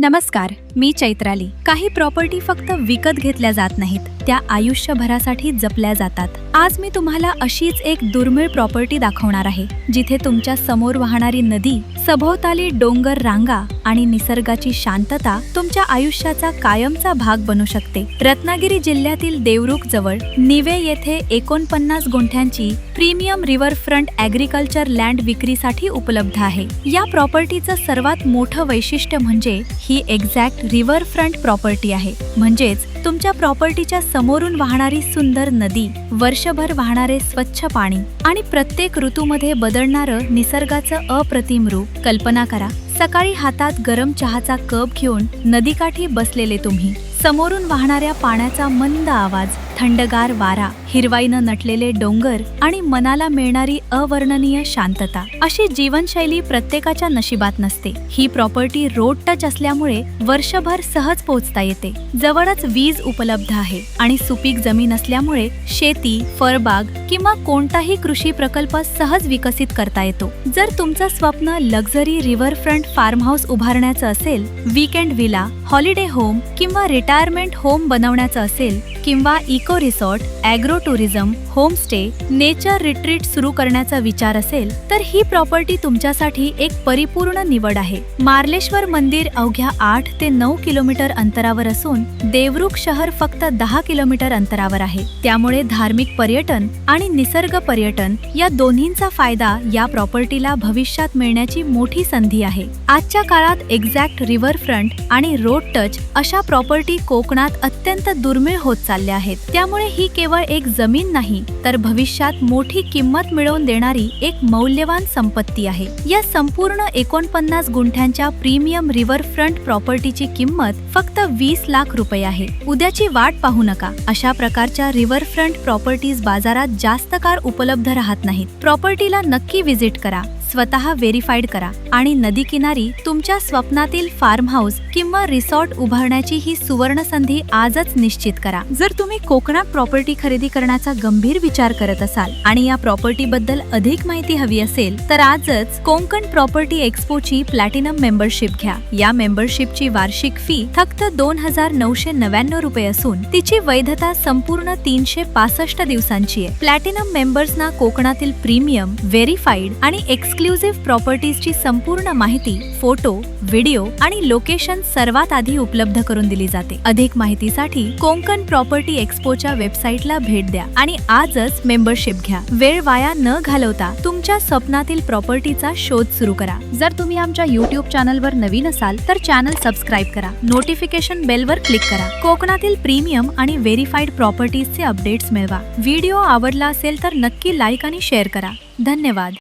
नमस्कार, मी चैत्राली। काही प्रॉपर्टी फक्त विकत घेतल्या जात नाहीत, त्या आयुष्यभरासाठी जपल्या जातात। आज मी तुम्हाला अशीच एक दुर्मिळ प्रॉपर्टी दाखवणार आहे, जिथे तुमच्या समोर वाहणारी नदी, सभोवताली डोंगर रांगा आणि निसर्गाची शांतता तुमच्या आयुष्याचा कायमचा भाग बनू शकते। रत्नागिरी जिल्ह्यातील देवरुख जवळ निवे येथे 49 गुंठ्यांची प्रीमियम रिव्हरफ्रंट ॲग्रिकल्चर लँड विक्रीसाठी उपलब्ध आहे। या प्रॉपर्टीचं सर्वात मोठं वैशिष्ट्य म्हणजे ही एक्झॅक्ट रिव्हरफ्रंट प्रॉपर्टी आहे, म्हणजेच तुमच्या प्रॉपर्टीच्या समोरून वाहणारी सुंदर नदी, वर्षभर वाहणारे स्वच्छ पाणी आणि प्रत्येक ऋतूमध्ये बदलणारं निसर्गाचं अप्रतिम रूप। कल्पना करा, सकाळी हातात गरम चहाचा कप घेऊन नदीकाठी बसलेले तुम्ही, समोरून वाहणाऱ्या पाण्याचा मंद आवाज, थंडगार वारा, हिरवाईनं नटलेले डोंगर आणि मनाला मिळणारी अवर्णनीय शांतता। अशी जीवनशैली प्रत्येकाच्या नशिबात नसते। ही प्रॉपर्टी रोड टच असल्यामुळे वर्षभर सहज पोहोचता येते। जवळच वीज उपलब्ध आहे आणि सुपीक जमीन असल्यामुळे शेती, फळबाग किंवा कोणताही कृषी प्रकल्प सहज विकसित करता येतो। जर तुमचं स्वप्न लक्झरी रिव्हरफ्रंट फार्म हाऊस उभारण्याचं असेल, वीकेंड विला, हॉलिडे होम किंवा रिटायरमेंट होम बनवण्याचं असेल, किंवा eco resort, agro tourism, homestay, nature retreat सुरू करण्याचा विचार असेल, तर ही प्रॉपर्टी तुमच्यासाठी एक परिपूर्ण निवड आहे। मार्लेश्वर मंदिर अवघ्या 8 ते 9 किलोमीटर अंतरावर असून देवरुख शहर फक्त 10 किलोमीटर अंतरावर आहे। त्यामुळे धार्मिक पर्यटन आणि निसर्ग पर्यटन या दोन्हींचा फायदा या प्रॉपर्टीला भविष्यात मिळण्याची मोठी संधी आहे। आजच्या काळात एक्झॅक्ट रिव्हरफ्रंट आणि रोड टच अशा प्रॉपर्टी कोकणात अत्यंत दुर्मिळ होत चालल्या आहेत। त्यामुळे ही केवळ एक जमीन नाही, तर भविष्यात मोठी किंमत मिळवून देणारी एक मौल्यवान संपत्ती आहे। या संपूर्ण 49 गुंठ्यांच्या प्रीमियम रिव्हरफ्रंट प्रॉपर्टीची किंमत फक्त 20 लाख रुपये आहे। उद्याची वाट पाहू नका, अशा प्रकारच्या रिव्हरफ्रंट प्रॉपर्टीज बाजारात जास्त काळ उपलब्ध राहत नाहीत। प्रॉपर्टीला नक्की व्हिजिट करा, स्वतः व्हेरीफाईड करा आणि नदी किनारी तुमच्या स्वप्नातील फार्म हाऊस किंवा रिसॉर्ट उभारण्याची ही सुवर्ण संधी आजच निश्चित करा। जर तुम्ही कोकणात प्रॉपर्टी खरेदी करण्याचा गंभीर विचार करत असाल आणि या प्रॉपर्टी बद्दल अधिक माहिती हवी असेल, तर आजच कोकण प्रॉपर्टी एक्सपोची प्लॅटिनम मेंबरशिप घ्या। या मेंबरशिपची वार्षिक फी फक्त 2999 रुपये असून तिची वैधता संपूर्ण 365 दिवसांची आहे। प्लॅटिनम मेंबर्सना कोकणातील प्रीमियम, व्हेरीफाईड आणि एक्सक्लुझिव्ह प्रॉपर्टीजची संपूर्ण माहिती, फोटो, व्हिडिओ आणि लोकेशन सर्वात आधी उपलब्ध करून दिली जाते। अधिक माहितीसाठी कोकण प्रॉपर्टी एक्सपोच्या वेबसाईटला भेट द्या आणि आजच मेंबरशिप घ्या। वेळ वाया न घालवता तुमच्या स्वप्नातील प्रॉपर्टीचा शोध सुरू करा। जर तुम्ही आमच्या YouTube चॅनलवर नवीन असाल, तर चॅनल सबस्क्राईब करा, नोटिफिकेशन बेलवर क्लिक करा। कोकणातील प्रीमियम आणि व्हेरीफाईड प्रॉपर्टीजचे अपडेट्स मिळवा। व्हिडिओ आवडला असेल तर नक्की लाईक आणि शेअर करा। धन्यवाद।